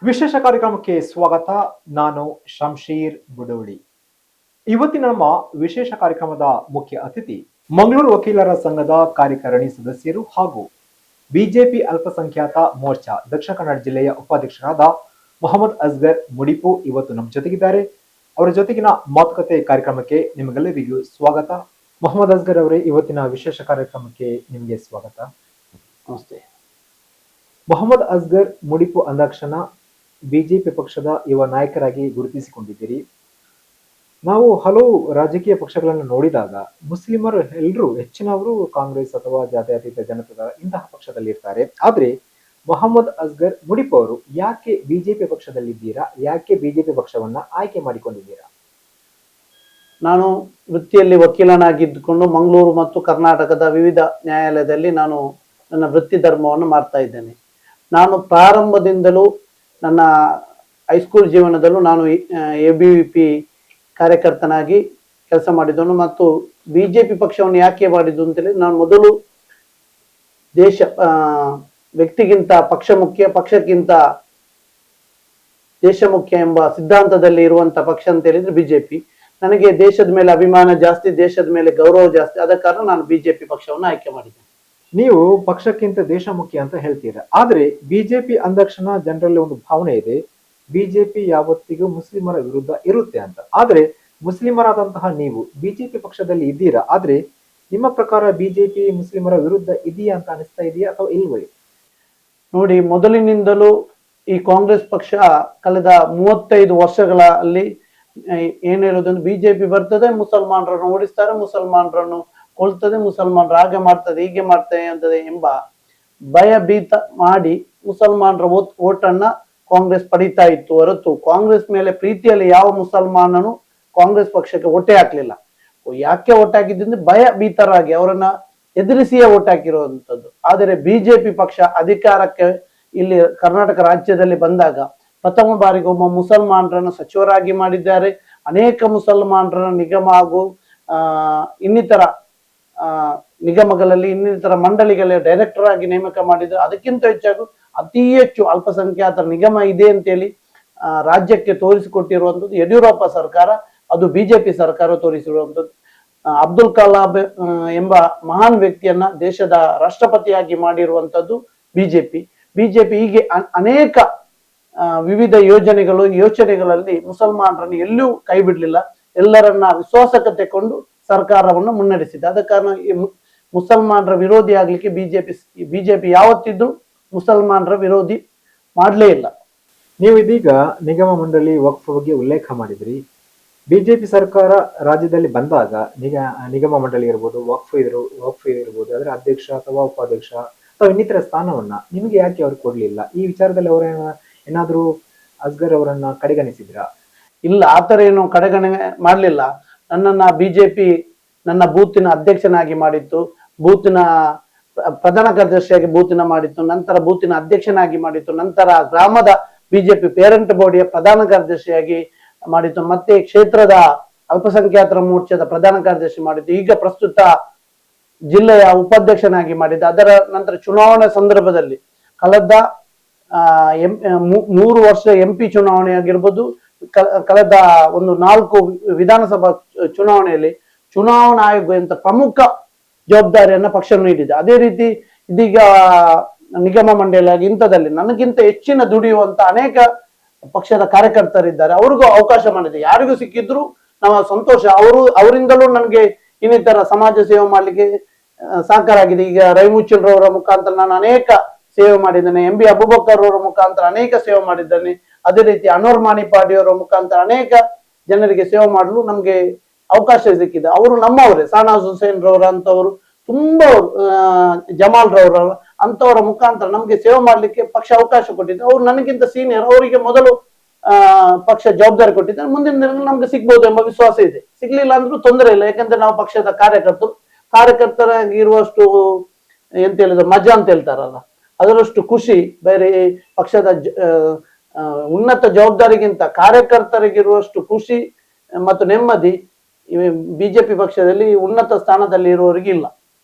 ವಿಶೇಷ ಕಾರ್ಯಕ್ರಮಕ್ಕೆ ಸ್ವಾಗತ. ನಾನು ಶಂಶೀರ್ ಬುಡೋಳಿ. ಇವತ್ತಿನ ನಮ್ಮ ವಿಶೇಷ ಕಾರ್ಯಕ್ರಮದ ಮುಖ್ಯ ಅತಿಥಿ ಮಂಗಳೂರು ವಕೀಲರ ಸಂಘದ ಕಾರ್ಯಕಾರಿಣಿ ಸದಸ್ಯರು ಹಾಗೂ ಬಿಜೆಪಿ ಅಲ್ಪಸಂಖ್ಯಾತ ಮೋರ್ಚಾ ದಕ್ಷಿಣ ಕನ್ನಡ ಜಿಲ್ಲೆಯ ಉಪಾಧ್ಯಕ್ಷರಾದ ಮೊಹಮ್ಮದ್ ಅಸ್ಗರ್ ಮುಡಿಪು ಇವತ್ತು ನಮ್ಮ ಜೊತೆಗಿದ್ದಾರೆ. ಅವರ ಜೊತೆಗಿನ ಮಾತುಕತೆ ಕಾರ್ಯಕ್ರಮಕ್ಕೆ ನಿಮಗೆಲ್ಲರಿಗೂ ಸ್ವಾಗತ. ಮೊಹಮ್ಮದ್ ಅಸ್ಗರ್ ಅವರೇ, ಇವತ್ತಿನ ವಿಶೇಷ ಕಾರ್ಯಕ್ರಮಕ್ಕೆ ನಿಮಗೆ ಸ್ವಾಗತ. ನಮಸ್ತೆ. ಮೊಹಮ್ಮದ್ ಅಸ್ಗರ್ ಮುಡಿಪು ಅಂದಾಕ್ಷಣ ಬಿಜೆಪಿ ಪಕ್ಷದ ಯುವ ನಾಯಕರಾಗಿ ಗುರುತಿಸಿಕೊಂಡಿದ್ದೀರಿ. ನಾವು ಹಲವು ರಾಜಕೀಯ ಪಕ್ಷಗಳನ್ನು ನೋಡಿದಾಗ ಮುಸ್ಲಿಮರು ಎಲ್ಲರೂ ಹೆಚ್ಚಿನವರು ಕಾಂಗ್ರೆಸ್ ಅಥವಾ ಜಾತ್ಯತೀತ ಜನತಾ ಇಂತಹ ಪಕ್ಷದಲ್ಲಿ ಇರ್ತಾರೆ. ಆದ್ರೆ ಮೊಹಮ್ಮದ್ ಅಸ್ಗರ್ ಮುಡಿಪು ಅವರು ಯಾಕೆ ಬಿಜೆಪಿ ಪಕ್ಷದಲ್ಲಿದ್ದೀರಾ? ಯಾಕೆ ಬಿಜೆಪಿ ಪಕ್ಷವನ್ನ ಆಯ್ಕೆ ಮಾಡಿಕೊಂಡಿದ್ದೀರಾ? ನಾನು ವೃತ್ತಿಯಲ್ಲಿ ವಕೀಲನಾಗಿದ್ದುಕೊಂಡು ಮಂಗಳೂರು ಮತ್ತು ಕರ್ನಾಟಕದ ವಿವಿಧ ನ್ಯಾಯಾಲಯದಲ್ಲಿ ನಾನು ನನ್ನ ವೃತ್ತಿ ಧರ್ಮವನ್ನು ಮಾಡ್ತಾ ಇದ್ದೇನೆ. ನಾನು ಪ್ರಾರಂಭದಿಂದಲೂ ನನ್ನ ಹೈಸ್ಕೂಲ್ ಜೀವನದಲ್ಲೂ ನಾನು ABVP ಕಾರ್ಯಕರ್ತನಾಗಿ ಕೆಲಸ ಮಾಡಿದ್ದನು. ಮತ್ತು ಬಿಜೆಪಿ ಪಕ್ಷವನ್ನು ಯಾಕೆ ಮಾಡಿದ್ದು ಅಂತೇಳಿ, ನಾನು ಮೊದಲು ವ್ಯಕ್ತಿಗಿಂತ ಪಕ್ಷ ಮುಖ್ಯ, ಪಕ್ಷಕ್ಕಿಂತ ದೇಶ ಮುಖ್ಯ ಎಂಬ ಸಿದ್ಧಾಂತದಲ್ಲಿ ಇರುವಂತ ಪಕ್ಷ ಅಂತ ಹೇಳಿದ್ರೆ ಬಿಜೆಪಿ. ನನಗೆ ದೇಶದ ಮೇಲೆ ಅಭಿಮಾನ ಜಾಸ್ತಿ, ದೇಶದ ಮೇಲೆ ಗೌರವ ಜಾಸ್ತಿ. ಆದ ಕಾರಣ ನಾನು ಬಿಜೆಪಿ ಪಕ್ಷವನ್ನು ಆಯ್ಕೆ ಮಾಡಿದ್ದೇನೆ. ನೀವು ಪಕ್ಷಕ್ಕಿಂತ ದೇಶ ಮುಖ್ಯ ಅಂತ ಹೇಳ್ತೀರಾ, ಆದ್ರೆ ಬಿಜೆಪಿ ಅಂದಾಕ್ಷಣ ಜನರಲ್ಲಿ ಒಂದು ಭಾವನೆ ಇದೆ, ಬಿಜೆಪಿ ಯಾವತ್ತಿಗೂ ಮುಸ್ಲಿಮರ ವಿರುದ್ಧ ಇರುತ್ತೆ ಅಂತ. ಆದ್ರೆ ಮುಸ್ಲಿಮರಾದಂತಹ ನೀವು ಬಿಜೆಪಿ ಪಕ್ಷದಲ್ಲಿ ಇದ್ದೀರಾ, ಆದ್ರೆ ನಿಮ್ಮ ಪ್ರಕಾರ ಬಿಜೆಪಿ ಮುಸ್ಲಿಮರ ವಿರುದ್ಧ ಇದೆಯಾ ಅಂತ ಅನಿಸ್ತಾ ಇದೆಯಾ ಅಥವಾ ಇಲ್ವೇ? ನೋಡಿ, ಮೊದಲಿನಿಂದಲೂ ಈ ಕಾಂಗ್ರೆಸ್ ಪಕ್ಷ ಕಳೆದ 35 ವರ್ಷಗಳಲ್ಲಿ ಏನ್ ಹೇಳೋದಂದ್ರೆ, ಬಿಜೆಪಿ ಬರ್ತದೆ, ಮುಸಲ್ಮಾನರನ್ನು ಓಡಿಸ್ತಾರೆ, ಮುಸಲ್ಮಾನರನ್ನು ಕೊಲ್ತದೆ, ಮುಸಲ್ಮಾನರು ಹಾಗೆ ಮಾಡ್ತದೆ, ಹೀಗೆ ಮಾಡ್ತದೆ ಅಂತದೆ ಎಂಬ ಭಯಭೀತ ಮಾಡಿ ಮುಸಲ್ಮಾನರ ಓಟನ್ನ ಕಾಂಗ್ರೆಸ್ ಪಡೀತಾ ಇತ್ತು ಹೊರತು ಕಾಂಗ್ರೆಸ್ ಮೇಲೆ ಪ್ರೀತಿಯಲ್ಲಿ ಯಾವ ಮುಸಲ್ಮಾನನು ಕಾಂಗ್ರೆಸ್ ಪಕ್ಷಕ್ಕೆ ಓಟೆ ಹಾಕ್ಲಿಲ್ಲ. ಯಾಕೆ ಓಟ್ ಹಾಕಿದ್ರೆ ಭಯಭೀತರಾಗಿ ಅವರನ್ನ ಎದುರಿಸಿಯೇ ಓಟ್ ಹಾಕಿರುವಂತದ್ದು. ಆದರೆ ಬಿಜೆಪಿ ಪಕ್ಷ ಅಧಿಕಾರಕ್ಕೆ ಇಲ್ಲಿ ಕರ್ನಾಟಕ ರಾಜ್ಯದಲ್ಲಿ ಬಂದಾಗ ಪ್ರಥಮ ಬಾರಿಗೆ ಒಬ್ಬ ಮುಸಲ್ಮಾನರನ್ನು ಸಚಿವರಾಗಿ ಮಾಡಿದ್ದಾರೆ. ಅನೇಕ ಮುಸಲ್ಮಾನರನ್ನ ನಿಗಮ ಹಾಗೂ ಇನ್ನಿತರ ನಿಗಮಗಳಲ್ಲಿ, ಇನ್ನಿತರ ಮಂಡಳಿಗಳಲ್ಲಿ ಡೈರೆಕ್ಟರ್ ಆಗಿ ನೇಮಕ ಮಾಡಿದ್ರು. ಅದಕ್ಕಿಂತ ಹೆಚ್ಚಾಗಿ ಅತಿ ಹೆಚ್ಚು ಅಲ್ಪಸಂಖ್ಯಾತರ ನಿಗಮ ಇದೆ ಅಂತೇಳಿ ರಾಜ್ಯಕ್ಕೆ ತೋರಿಸಿಕೊಟ್ಟಿರುವಂಥದ್ದು ಯಡಿಯೂರಪ್ಪ ಸರ್ಕಾರ, ಅದು ಬಿಜೆಪಿ ಸರ್ಕಾರ ತೋರಿಸಿರುವಂಥದ್ದು. ಅಬ್ದುಲ್ ಕಲಾಂ ಎಂಬ ಮಹಾನ್ ವ್ಯಕ್ತಿಯನ್ನ ದೇಶದ ರಾಷ್ಟ್ರಪತಿಯಾಗಿ ಮಾಡಿರುವಂಥದ್ದು ಬಿಜೆಪಿ. ಹೀಗೆ ಅನೇಕ ವಿವಿಧ ಯೋಚನೆಗಳಲ್ಲಿ ಮುಸಲ್ಮಾನರನ್ನು ಎಲ್ಲೂ ಕೈ ಬಿಡ್ಲಿಲ್ಲ, ಎಲ್ಲರನ್ನ ವಿಶ್ವಾಸಕ್ಕೆ ತೆಕೊಂಡು ಸರ್ಕಾರವನ್ನು ಮುನ್ನಡೆಸಿದೆ. ಆದ ಕಾರಣ ಮುಸಲ್ಮಾನರ ವಿರೋಧಿ ಆಗ್ಲಿಕ್ಕೆ ಬಿಜೆಪಿ ಯಾವತ್ತಿದ್ದು ಮುಸಲ್ಮಾನರ ವಿರೋಧಿ ಮಾಡ್ಲೇ ಇಲ್ಲ. ನೀವು ಇದೀಗ ನಿಗಮ ಮಂಡಳಿ ವಕ್ಫ್ ಬಗ್ಗೆ ಉಲ್ಲೇಖ ಮಾಡಿದ್ರಿ. ಬಿಜೆಪಿ ಸರ್ಕಾರ ರಾಜ್ಯದಲ್ಲಿ ಬಂದಾಗ ನಿಗಮ ಮಂಡಳಿ ಇರ್ಬೋದು, ವಕ್ಫ್ ಇರ್ಬೋದು, ಅದರ ಅಧ್ಯಕ್ಷ ಅಥವಾ ಉಪಾಧ್ಯಕ್ಷ ಅಥವಾ ಇನ್ನಿತರ ಸ್ಥಾನವನ್ನ ನಿಮಗೆ ಯಾಕೆ ಅವ್ರು ಕೊಡ್ಲಿಲ್ಲ? ಈ ವಿಚಾರದಲ್ಲಿ ಅವರ ಏನಾದ್ರೂ ಅಸ್ಗರ್ ಅವರನ್ನ ಕಡೆಗಣಿಸಿದ್ರಾ? ಇಲ್ಲ, ಆತರ ಏನು ಕಡೆಗಣನೆ ಮಾಡ್ಲಿಲ್ಲ. ನನ್ನನ್ನ ಬಿಜೆಪಿ ನನ್ನ ಬೂತಿನ ಅಧ್ಯಕ್ಷನಾಗಿ ಮಾಡಿತ್ತು, ಬೂತಿನ ಪ್ರಧಾನ ಕಾರ್ಯದರ್ಶಿಯಾಗಿ ಬೂತಿನ ಮಾಡಿತ್ತು, ನಂತರ ಬೂತಿನ ಅಧ್ಯಕ್ಷನಾಗಿ ಮಾಡಿತ್ತು, ನಂತರ ಗ್ರಾಮದ ಬಿಜೆಪಿ ಪೇರೆಂಟ್ ಬಾಡಿಯ ಪ್ರಧಾನ ಕಾರ್ಯದರ್ಶಿಯಾಗಿ ಮಾಡಿತ್ತು, ಮತ್ತೆ ಕ್ಷೇತ್ರದ ಅಲ್ಪಸಂಖ್ಯಾತರ ಮೋರ್ಚಾದ ಪ್ರಧಾನ ಕಾರ್ಯದರ್ಶಿ ಮಾಡಿದ್ದು. ಈಗ ಪ್ರಸ್ತುತ ಜಿಲ್ಲೆಯ ಉಪಾಧ್ಯಕ್ಷನಾಗಿ ಮಾಡಿದ್ದು. ಅದರ ನಂತರ ಚುನಾವಣೆ ಸಂದರ್ಭದಲ್ಲಿ ಕಳೆದ 3 ವರ್ಷ MP ಚುನಾವಣೆ ಆಗಿರ್ಬೋದು, ಕಳೆದ 4 ವಿಧಾನಸಭಾ ಚುನಾವಣೆಯಲ್ಲಿ ಚುನಾವಣಾ ಆಯೋಗ ಅಂತ ಪ್ರಮುಖ ಜವಾಬ್ದಾರಿಯನ್ನ ಪಕ್ಷ ನೀಡಿದೆ. ಅದೇ ರೀತಿ ಇದೀಗ ನಿಗಮ ಮಂಡಳಿಯಾಗಿ ಇಂಥದಲ್ಲಿ ನನಗಿಂತ ಹೆಚ್ಚಿನ ದುಡಿಯುವಂತ ಅನೇಕ ಪಕ್ಷದ ಕಾರ್ಯಕರ್ತರಿದ್ದಾರೆ, ಅವ್ರಿಗೂ ಅವಕಾಶ ಮಾಡಿದೆ. ಯಾರಿಗೂ ಸಿಕ್ಕಿದ್ರು ನಮ್ಮ ಸಂತೋಷ. ಅವರಿಂದಲೂ ನನಗೆ ಇನ್ನಿತರ ಸಮಾಜ ಸೇವೆ ಮಾಡ್ಲಿಕ್ಕೆ ಸಹಕಾರ ಆಗಿದೆ. ಈಗ ರೈಮುಚ್ಚಲ್ ರವರ ಮುಖಾಂತರ ನಾನು ಅನೇಕ ಸೇವೆ ಮಾಡಿದ್ದೇನೆ, MB ಅಬೂಬಕರ್ ಅವರ ಮುಖಾಂತರ ಅನೇಕ ಸೇವೆ ಮಾಡಿದ್ದೇನೆ. ಅದೇ ರೀತಿ ಅನ್ವರ್ ಮಾಣಿಪಾಡಿ ಅವರ ಮುಖಾಂತರ ಅನೇಕ ಜನರಿಗೆ ಸೇವೆ ಮಾಡಲು ನಮ್ಗೆ ಅವಕಾಶ ಸಿಕ್ಕಿದೆ. ಅವರು ನಮ್ಮವರೇ. ಸಾನಾಜ್ ಹುಸೇನ್ ರವರ ಅಂತವರು, ತುಂಬಾ ಜಮಾಲ್ ರವರ ಅಂತವರ ಮುಖಾಂತರ ನಮ್ಗೆ ಸೇವೆ ಮಾಡ್ಲಿಕ್ಕೆ ಪಕ್ಷ ಅವಕಾಶ ಕೊಟ್ಟಿದೆ. ಅವ್ರು ನನಗಿಂತ ಸೀನಿಯರ್, ಅವರಿಗೆ ಮೊದಲು ಪಕ್ಷ ಜವಾಬ್ದಾರಿ ಕೊಟ್ಟಿದ್ದಾರೆ. ಮುಂದಿನ ದಿನಗಳಲ್ಲಿ ನಮ್ಗೆ ಸಿಗ್ಬೋದು ಎಂಬ ವಿಶ್ವಾಸ ಇದೆ. ಸಿಗ್ಲಿಲ್ಲ ಅಂದ್ರೂ ತೊಂದರೆ ಇಲ್ಲ, ಯಾಕಂದ್ರೆ ನಾವು ಪಕ್ಷದ ಕಾರ್ಯಕರ್ತರಾಗಿರುವಷ್ಟು ಎಂತ ಹೇಳಿದ್ರು ಮಜಾ ಅಂತ ಹೇಳ್ತಾರಲ್ಲ, ಅದರಷ್ಟು ಖುಷಿ ಬೇರೆ ಪಕ್ಷದ ಉನ್ನತ ಜವಾಬ್ದಾರಿಗಿಂತ ಕಾರ್ಯಕರ್ತರಿಗಿರುವಷ್ಟು ಖುಷಿ ಮತ್ತು ನೆಮ್ಮದಿ ಬಿಜೆಪಿ ಪಕ್ಷದಲ್ಲಿ ಉನ್ನತ ಸ್ಥಾನದಲ್ಲಿ ಇರುವವರಿಗೆ ಇಲ್ಲ.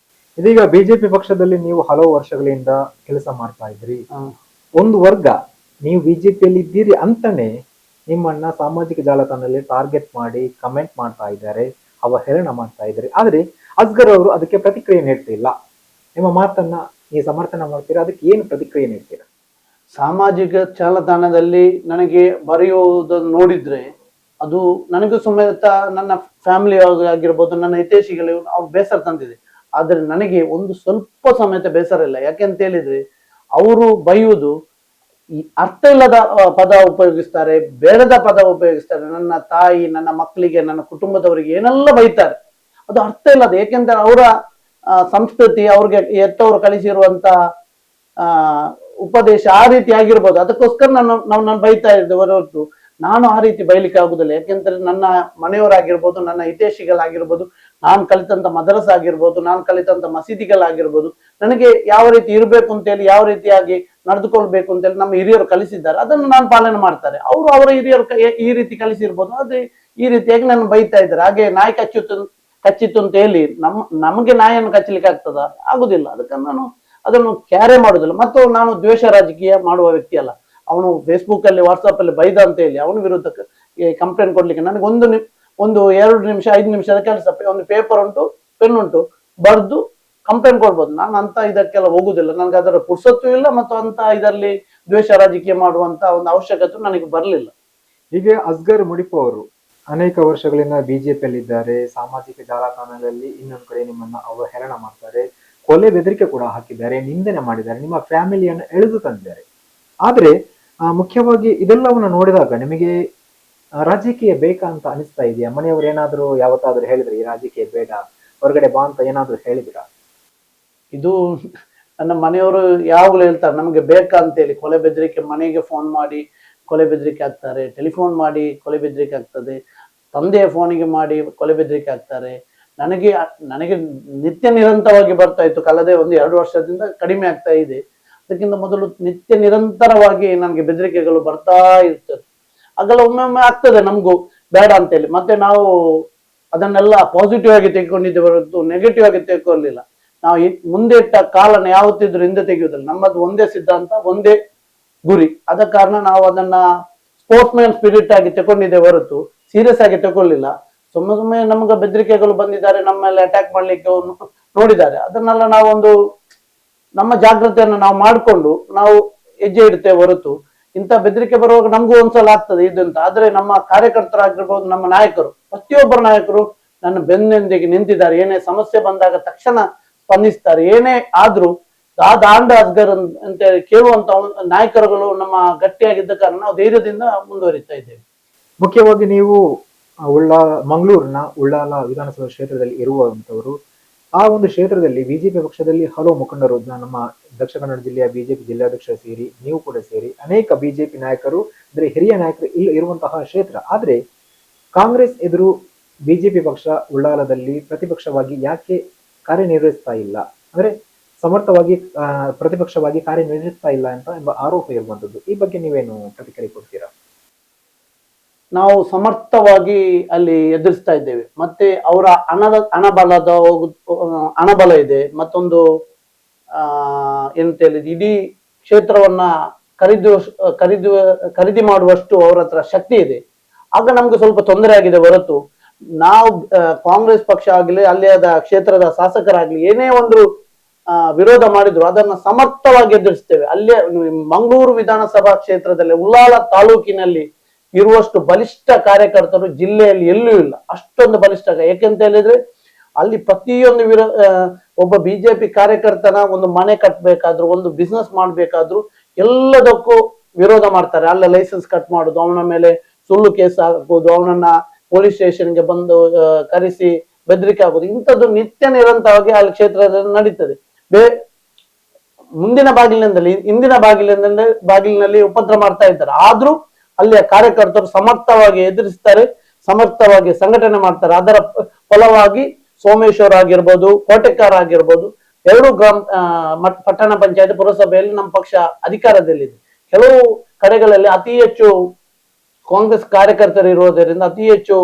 ಇದೀಗ ಬಿಜೆಪಿ ಪಕ್ಷದಲ್ಲಿ ನೀವು ಹಲವು ವರ್ಷಗಳಿಂದ ಕೆಲಸ ಮಾಡ್ತಾ ಇದ್ರಿ. ಒಂದು ವರ್ಗ ನೀವು ಬಿಜೆಪಿಯಲ್ಲಿ ಇದ್ದೀರಿ ಅಂತಾನೆ ನಿಮ್ಮನ್ನ ಸಾಮಾಜಿಕ ಜಾಲತಾಣದಲ್ಲಿ ಟಾರ್ಗೆಟ್ ಮಾಡಿ ಕಮೆಂಟ್ ಮಾಡ್ತಾ ಇದ್ದಾರೆ, ಅವಹೇಳನ ಮಾಡ್ತಾ ಇದ್ದಾರೆ. ಆದ್ರೆ ಅಸ್ಗರ್ ಅವರು ಅದಕ್ಕೆ ಪ್ರತಿಕ್ರಿಯೆ ನೀಡ್ತಿಲ್ಲ. ನಿಮ್ಮ ಮಾತನ್ನ ನೀವು ಸಮರ್ಥನೆ ಮಾಡ್ತೀರಾ, ಅದಕ್ಕೆ ಏನು ಪ್ರತಿಕ್ರಿಯೆ ನೀಡ್ತೀರಾ? ಸಾಮಾಜಿಕ ಜಾಲತಾಣದಲ್ಲಿ ನನಗೆ ಬರೆಯುವುದನ್ನು ನೋಡಿದ್ರೆ ಅದು ನನಗೂ ಸಮೇತ ನನ್ನ ಫ್ಯಾಮಿಲಿ ಆಗಿರ್ಬೋದು, ನನ್ನ ಹಿತೈಷಿಗಳು ಅವ್ರು ಬೇಸರ ತಂದಿದೆ. ಆದ್ರೆ ನನಗೆ ಒಂದು ಸ್ವಲ್ಪ ಸಮೇತ ಬೇಸರ ಇಲ್ಲ. ಯಾಕೆಂತ ಹೇಳಿದ್ರೆ ಅವರು ಬೈಯುವುದು ಈ ಅರ್ಥ ಇಲ್ಲದ ಪದ ಉಪಯೋಗಿಸ್ತಾರೆ, ಬೇಡದ ಪದ ಉಪಯೋಗಿಸ್ತಾರೆ. ನನ್ನ ತಾಯಿ, ನನ್ನ ಮಕ್ಕಳಿಗೆ, ನನ್ನ ಕುಟುಂಬದವರಿಗೆ ಏನೆಲ್ಲ ಬೈತಾರೆ, ಅದು ಅರ್ಥ ಇಲ್ಲದ. ಏಕೆಂದ್ರೆ ಅವರ ಸಂಸ್ಕೃತಿ, ಅವ್ರಿಗೆ ಎತ್ತವರು ಕಲಿಸಿರುವಂತ ಆ ಉಪದೇಶ ಆ ರೀತಿ ಆಗಿರ್ಬೋದು. ಅದಕ್ಕೋಸ್ಕರ ನಾನು ಬೈತಾ ಇದ್ದೇವೆ ಹೊರತು ನಾನು ಆ ರೀತಿ ಬೈಲಿಕ್ಕೆ ಆಗುದಿಲ್ಲ. ಯಾಕೆಂದ್ರೆ ನನ್ನ ಮನೆಯವರಾಗಿರ್ಬೋದು, ನನ್ನ ಹಿತೈಷಿಗಳಾಗಿರ್ಬೋದು, ನಾನು ಕಲಿತಂತ ಮದರಸ ಆಗಿರ್ಬೋದು, ನಾನು ಕಲಿತಂತ ಮಸೀದಿಗಳಾಗಿರ್ಬೋದು, ನನಗೆ ಯಾವ ರೀತಿ ಇರ್ಬೇಕು ಅಂತೇಳಿ, ಯಾವ ರೀತಿಯಾಗಿ ನಡೆದುಕೊಳ್ಬೇಕು ಅಂತೇಳಿ ನಮ್ಮ ಹಿರಿಯರು ಕಲಿಸಿದ್ದಾರೆ. ಅದನ್ನು ನಾನು ಪಾಲನೆ ಮಾಡ್ತಾರೆ. ಅವರು ಅವರ ಹಿರಿಯರು ಈ ರೀತಿ ಕಲಿಸಿರ್ಬೋದು, ಅದೇ ಈ ರೀತಿಯಾಗಿ ನಾನು ಬೈತಾ ಇದ್ದಾರೆ. ಹಾಗೆ ನಾಯಿ ಕಚ್ಚಿತ್ತು ಅಂತ ಹೇಳಿ ನಮಗೆ ನಾಯಿಯನ್ನು ಕಚ್ಚಲಿಕ್ಕೆ ಆಗ್ತದ? ಆಗುದಿಲ್ಲ. ಅದಕ್ಕೆ ನಾನು ಅದನ್ನು ಕ್ಯಾರೆ ಮಾಡುದಿಲ್ಲ. ಮತ್ತು ನಾನು ದ್ವೇಷ ರಾಜಕೀಯ ಮಾಡುವ ವ್ಯಕ್ತಿ ಅಲ್ಲ. ಅವನು ಫೇಸ್ಬುಕ್ ಅಲ್ಲಿ, ವಾಟ್ಸಪ್ ಅಲ್ಲಿ ಬೈದ ಅಂತ ಹೇಳಿ ಅವನ ವಿರುದ್ಧ ಕಂಪ್ಲೇಂಟ್ ಕೊಡ್ಲಿಕ್ಕೆ ನನಗೆ ಒಂದು 2 ನಿಮಿಷ 5 ನಿಮಿಷದ ಕೆಲಸ. ಒಂದು ಪೇಪರ್ ಉಂಟು, ಪೆನ್ ಉಂಟು, ಬರ್ದು ಕಂಪ್ಲೇಂಟ್ ಕೊಡ್ಬೋದು. ನಾನು ಅಂತ ಇದಕ್ಕೆಲ್ಲ ಹೋಗುದಿಲ್ಲ. ನನಗೆ ಅದರ ಪುರ್ಸತ್ತು ಇಲ್ಲ, ಮತ್ತು ಅಂತ ಇದರಲ್ಲಿ ದ್ವೇಷ ರಾಜಕೀಯ ಮಾಡುವಂತ ಒಂದು ಅವಶ್ಯಕತೆ ನನಗೆ ಬರಲಿಲ್ಲ. ಹೀಗೆ ಅಸ್ಗರ್ ಮುಡಿಪು ಅವರು ಅನೇಕ ವರ್ಷಗಳಿಂದ ಬಿಜೆಪಿಯಲ್ಲಿ ಇದ್ದಾರೆ. ಸಾಮಾಜಿಕ ಜಾಲತಾಣದಲ್ಲಿ ಇನ್ನೊಂದು ಕಡೆ ನಿಮ್ಮನ್ನ ಅವಹೇಳನ ಮಾಡ್ತಾರೆ, ಕೊಲೆ ಬೆದರಿಕೆ ಕೂಡ ಹಾಕಿದ್ದಾರೆ, ನಿಂದನೆ ಮಾಡಿದ್ದಾರೆ, ನಿಮ್ಮ ಫ್ಯಾಮಿಲಿಯನ್ನು ಎಳೆದು ತಂದಿದ್ದಾರೆ. ಆದ್ರೆ ಮುಖ್ಯವಾಗಿ ಇದೆಲ್ಲವನ್ನು ನೋಡಿದಾಗ ನಿಮಗೆ ರಾಜಕೀಯ ಬೇಕಾ ಅಂತ ಅನಿಸ್ತಾ ಇದೆಯಾ? ಮನೆಯವರು ಏನಾದ್ರು ಯಾವತ್ತಾದ್ರೂ ಹೇಳಿದ್ರೆ ಈ ರಾಜಕೀಯ ಬೇಡ, ಹೊರಗಡೆ ಬಾ ಅಂತ ಏನಾದ್ರು ಹೇಳಿದಿರಾ? ಇದು ನನ್ನ ಮನೆಯವರು ಯಾವಾಗಲೂ ಹೇಳ್ತಾರೆ, ನಮಗೆ ಬೇಕಾ ಅಂತೇಳಿ. ಕೊಲೆ ಬೆದರಿಕೆ, ಮನೆಗೆ ಫೋನ್ ಮಾಡಿ ಕೊಲೆ ಬೆದರಿಕೆ ಆಗ್ತಾರೆ, ಟೆಲಿಫೋನ್ ಮಾಡಿ ಕೊಲೆ ಬೆದರಿಕೆ ಆಗ್ತದೆ, ತಂದೆಯ ಫೋನಿಗೆ ಮಾಡಿ ಕೊಲೆ ಬೆದರಿಕೆ ಆಗ್ತಾರೆ. ನನಗೆ ನಿತ್ಯ ನಿರಂತರವಾಗಿ ಬರ್ತಾ ಇತ್ತು. ಕಳೆದ 1-2 ವರ್ಷದಿಂದ ಕಡಿಮೆ ಆಗ್ತಾ ಇದೆ. ಅದಕ್ಕಿಂತ ಮೊದಲು ನಿತ್ಯ ನಿರಂತರವಾಗಿ ನನಗೆ ಬೆದರಿಕೆಗಳು ಬರ್ತಾ ಇರ್ತದೆ. ಹಾಗೆಲ್ಲ ಒಮ್ಮೊಮ್ಮೆ ಆಗ್ತದೆ ನಮಗೂ ಬೇಡ ಅಂತೇಳಿ. ಮತ್ತೆ ನಾವು ಅದನ್ನೆಲ್ಲ ಪಾಸಿಟಿವ್ ಆಗಿ ತೆಗೆದುಕೊಂಡಿದ್ದೆ ಹೊರತು ನೆಗೆಟಿವ್ ಆಗಿ ತೆಗೆದುಕೊಳ್ಳಲಿಲ್ಲ. ನಾವು ಮುಂದೆ ಇಟ್ಟ ಕಾಲನ ಯಾವತ್ತಿದ್ರು ಹಿಂದೆ ತೆಗೆಯುವುದಿಲ್ಲ. ನಮ್ಮದು ಒಂದೇ ಸಿದ್ಧಾಂತ, ಒಂದೇ ಗುರಿ. ಆದ ಕಾರಣ ನಾವು ಅದನ್ನ ಸ್ಪೋರ್ಟ್ಸ್ ಮ್ಯಾನ್ ಸ್ಪಿರಿಟ್ ಆಗಿ ತಗೊಂಡಿದ್ದೆ ಹೊರತು ಸೀರಿಯಸ್ ಆಗಿ ತಗೊಳ್ಳಿಲ್ಲ. ಸುಮ್ಮನೆ ನಮ್ಗೆ ಬೆದರಿಕೆಗಳು ಬಂದಿದ್ದಾರೆ, ನಮ್ಮ ಮೇಲೆ ಅಟ್ಯಾಕ್ ಮಾಡ್ಲಿಕ್ಕೆ ನೋಡಿದ್ದಾರೆ. ಅದನ್ನೆಲ್ಲ ನಾವೊಂದು ನಮ್ಮ ಜಾಗೃತೆಯನ್ನು ನಾವು ಮಾಡಿಕೊಂಡು ನಾವು ಹೆಜ್ಜೆ ಇಡ್ತೇವೆ ಹೊರತು ಇಂಥ ಬೆದರಿಕೆ ಬರುವಾಗ ನಮಗೂ ಒಂದ್ಸಲ ಆಗ್ತದೆ ಇದಂತ. ಆದ್ರೆ ನಮ್ಮ ಕಾರ್ಯಕರ್ತರಾಗಿರ್ಬೋದು, ನಮ್ಮ ನಾಯಕರು, ಪ್ರತಿಯೊಬ್ಬರ ನಾಯಕರು ನನ್ನ ಬೆನ್ನೆಂದಿಗೆ ನಿಂತಿದ್ದಾರೆ. ಏನೇ ಸಮಸ್ಯೆ ಬಂದಾಗ ತಕ್ಷಣ ಸ್ಪಂದಿಸ್ತಾರೆ. ಏನೇ ಆದ್ರೂ ಆ ದಾಂಡ ಅಸ್ಗರ್ ಅಂತ ಕೇಳುವಂತ ನಾಯಕರುಗಳು ನಮ್ಮ ಗಟ್ಟಿಯಾಗಿದ್ದ ಕಾರಣ ನಾವು ಧೈರ್ಯದಿಂದ ಮುಂದುವರಿತಾ ಇದ್ದೇವೆ. ಮುಖ್ಯವಾಗಿ ನೀವು ಮಂಗಳೂರಿನ ಉಳ್ಳಾಲ ವಿಧಾನಸಭಾ ಕ್ಷೇತ್ರದಲ್ಲಿ ಇರುವಂತವರು. ಆ ಒಂದು ಕ್ಷೇತ್ರದಲ್ಲಿ ಬಿಜೆಪಿ ಪಕ್ಷದಲ್ಲಿ ಹಲವು ಮುಖಂಡರು, ನಮ್ಮ ದಕ್ಷಿಣ ಕನ್ನಡ ಜಿಲ್ಲೆಯ ಬಿಜೆಪಿ ಜಿಲ್ಲಾಧ್ಯಕ್ಷ ಸೇರಿ ನೀವು ಕೂಡ ಸೇರಿ ಅನೇಕ ಬಿಜೆಪಿ ನಾಯಕರು, ಅಂದ್ರೆ ಹಿರಿಯ ನಾಯಕರು ಇರುವಂತಹ ಕ್ಷೇತ್ರ. ಆದ್ರೆ ಕಾಂಗ್ರೆಸ್ ಎದುರು ಬಿಜೆಪಿ ಪಕ್ಷ ಉಳ್ಳಾಲದಲ್ಲಿ ಪ್ರತಿಪಕ್ಷವಾಗಿ ಯಾಕೆ ಕಾರ್ಯನಿರ್ವಹಿಸ್ತಾ ಇಲ್ಲ, ಅಂದ್ರೆ ಸಮರ್ಥವಾಗಿ ಪ್ರತಿಪಕ್ಷವಾಗಿ ಕಾರ್ಯನಿರ್ವಹಿಸ್ತಾ ಇಲ್ಲ ಎಂಬ ಆರೋಪ ಇರುವಂತದ್ದು. ಈ ಬಗ್ಗೆ ನೀವೇನು ಪ್ರತಿಕ್ರಿಯೆ ಕೊಡ್ತೀರಾ? ನಾವು ಸಮರ್ಥವಾಗಿ ಅಲ್ಲಿ ಎದುರಿಸ್ತಾ ಇದ್ದೇವೆ. ಮತ್ತೆ ಅವರ ಹಣಬಲ ಇದೆ. ಮತ್ತೊಂದು ಎಂತ ಹೇಳಿದ್ರೆ ಇಡೀ ಕ್ಷೇತ್ರವನ್ನ ಖರೀದಿ ಮಾಡುವಷ್ಟು ಅವರ ಹತ್ರ ಶಕ್ತಿ ಇದೆ. ಆಗ ನಮ್ಗೆ ಸ್ವಲ್ಪ ತೊಂದರೆ ಆಗಿದೆ ಹೊರತು ನಾವು ಕಾಂಗ್ರೆಸ್ ಪಕ್ಷ ಆಗ್ಲಿ, ಅಲ್ಲಿಯಾದ ಕ್ಷೇತ್ರದ ಶಾಸಕರಾಗ್ಲಿ ಏನೇ ಒಂದು ವಿರೋಧ ಮಾಡಿದ್ರು ಅದನ್ನ ಸಮರ್ಥವಾಗಿ ಎದುರಿಸ್ತೇವೆ. ಅಲ್ಲೇ ಮಂಗಳೂರು ವಿಧಾನಸಭಾ ಕ್ಷೇತ್ರದಲ್ಲಿ ಉಳ್ಳಾಲ ತಾಲೂಕಿನಲ್ಲಿ ಇರುವಷ್ಟು ಬಲಿಷ್ಠ ಕಾರ್ಯಕರ್ತರು ಜಿಲ್ಲೆಯಲ್ಲಿ ಎಲ್ಲೂ ಇಲ್ಲ. ಅಷ್ಟೊಂದು ಬಲಿಷ್ಠ. ಯಾಕೆಂತ ಹೇಳಿದ್ರೆ ಅಲ್ಲಿ ಪ್ರತಿಯೊಂದು ಒಬ್ಬ ಬಿಜೆಪಿ ಕಾರ್ಯಕರ್ತನ ಒಂದು ಮನೆ ಕಟ್ಟಬೇಕಾದ್ರು, ಒಂದು ಬಿಸ್ನೆಸ್ ಮಾಡ್ಬೇಕಾದ್ರು ಎಲ್ಲದಕ್ಕೂ ವಿರೋಧ ಮಾಡ್ತಾರೆ. ಅಲ್ಲ ಲೈಸೆನ್ಸ್ ಕಟ್ ಮಾಡುದು, ಅವನ ಮೇಲೆ ಸುಳ್ಳು ಕೇಸ್ ಹಾಕುದು, ಅವನನ್ನ ಪೊಲೀಸ್ ಸ್ಟೇಷನ್ಗೆ ಬಂದು ಕರೆಸಿ ಬೆದರಿಕೆ ಆಗುದು, ಇಂಥದ್ದು ನಿತ್ಯ ನಿರಂತರವಾಗಿ ಅಲ್ಲಿ ಕ್ಷೇತ್ರದಲ್ಲಿ ನಡೀತದೆ. ಮುಂದಿನ ಹಿಂದಿನ ಬಾಗಿಲಿನಲ್ಲಿ ಉಪದ್ರ ಮಾಡ್ತಾ ಇದ್ದಾರೆ. ಆದ್ರೂ ಅಲ್ಲಿಯ ಕಾರ್ಯಕರ್ತರು ಸಮರ್ಥವಾಗಿ ಎದುರಿಸ್ತಾರೆ, ಸಮರ್ಥವಾಗಿ ಸಂಘಟನೆ ಮಾಡ್ತಾರೆ. ಅದರ ಫಲವಾಗಿ ಸೋಮೇಶ್ವರ ಆಗಿರ್ಬೋದು, ಕೋಟೆಕಾರ ಆಗಿರ್ಬೋದು, 2 ಪಟ್ಟಣ ಪಂಚಾಯತ್ ಪುರಸಭೆಯಲ್ಲಿ ನಮ್ಮ ಪಕ್ಷ ಅಧಿಕಾರದಲ್ಲಿದೆ. ಕೆಲವು ಕಡೆಗಳಲ್ಲಿ ಅತಿ ಹೆಚ್ಚು ಕಾಂಗ್ರೆಸ್ ಕಾರ್ಯಕರ್ತರು ಇರುವುದರಿಂದ ಅತಿ ಹೆಚ್ಚು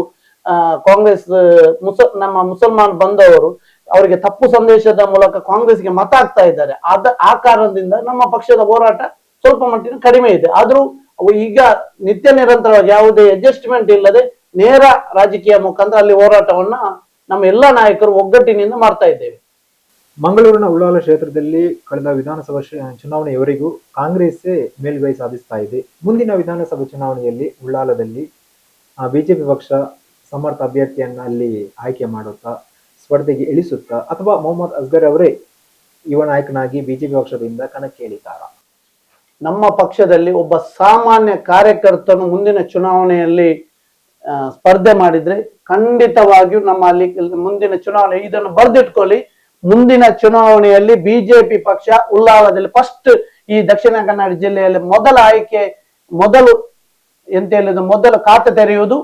ಕಾಂಗ್ರೆಸ್ ನಮ್ಮ ಮುಸಲ್ಮಾನ್ ಬಂದವರು ಅವರಿಗೆ ತಪ್ಪು ಸಂದೇಶದ ಮೂಲಕ ಕಾಂಗ್ರೆಸ್ಗೆ ಮತ ಆಗ್ತಾ ಇದ್ದಾರೆ. ಆ ಕಾರಣದಿಂದ ನಮ್ಮ ಪಕ್ಷದ ಹೋರಾಟ ಸ್ವಲ್ಪ ಮಟ್ಟಿನ ಕಡಿಮೆ ಇದೆ. ಆದ್ರೂ ಅವು ಈಗ ನಿತ್ಯ ನಿರಂತರವಾಗಿ ಯಾವುದೇ ಅಡ್ಜಸ್ಟ್ಮೆಂಟ್ ಇಲ್ಲದೆ ನೇರ ರಾಜಕೀಯ ಮುಖಾಂತರ ಅಲ್ಲಿ ಹೋರಾಟವನ್ನ ನಮ್ಮ ಎಲ್ಲಾ ನಾಯಕರು ಒಗ್ಗಟ್ಟಿನಿಂದ ಮಾಡ್ತಾ ಇದ್ದೇವೆ. ಮಂಗಳೂರಿನ ಉಳ್ಳಾಲ ಕ್ಷೇತ್ರದಲ್ಲಿ ಕಳೆದ ವಿಧಾನಸಭಾ ಚುನಾವಣೆಯವರೆಗೂ ಕಾಂಗ್ರೆಸ್ಸೇ ಮೇಲ್ಗೈ ಸಾಧಿಸ್ತಾ ಇದೆ. ಮುಂದಿನ ವಿಧಾನಸಭಾ ಚುನಾವಣೆಯಲ್ಲಿ ಉಳ್ಳಾಲದಲ್ಲಿ ಬಿಜೆಪಿ ಪಕ್ಷ ಸಮರ್ಥ ಅಭ್ಯರ್ಥಿಯನ್ನ ಅಲ್ಲಿ ಆಯ್ಕೆ ಮಾಡುತ್ತಾ ಸ್ಪರ್ಧೆಗೆ ಇಳಿಸುತ್ತಾ ಅಥವಾ ಮೊಹಮ್ಮದ್ ಅಸ್ಗರ್ ಅವರೇ ಯುವ ನಾಯಕನಾಗಿ ಬಿಜೆಪಿ ಪಕ್ಷದಿಂದ ಕಣಕ್ಕೆ ಇಳಿತಾರ? ನಮ್ಮ ಪಕ್ಷದಲ್ಲಿ ಒಬ್ಬ ಸಾಮಾನ್ಯ ಕಾರ್ಯಕರ್ತನು ಮುಂದಿನ ಚುನಾವಣೆಯಲ್ಲಿ ಸ್ಪರ್ಧೆ ಮಾಡಿದ್ರೆ ಖಂಡಿತವಾಗಿಯೂ ನಮ್ಮ ಅಲ್ಲಿ ಮುಂದಿನ ಚುನಾವಣೆ, ಇದನ್ನು ಬರೆದಿಟ್ಕೊಳ್ಳಿ, ಮುಂದಿನ ಚುನಾವಣೆಯಲ್ಲಿ ಬಿಜೆಪಿ ಪಕ್ಷ ಉಳ್ಳಾಲದಲ್ಲಿ ಫಸ್ಟ್ ಈ ದಕ್ಷಿಣ ಕನ್ನಡ ಜಿಲ್ಲೆಯಲ್ಲಿ ಮೊದಲ ಆಯ್ಕೆ, ಮೊದಲ ಖಾತೆ ತೆರೆಯುವುದು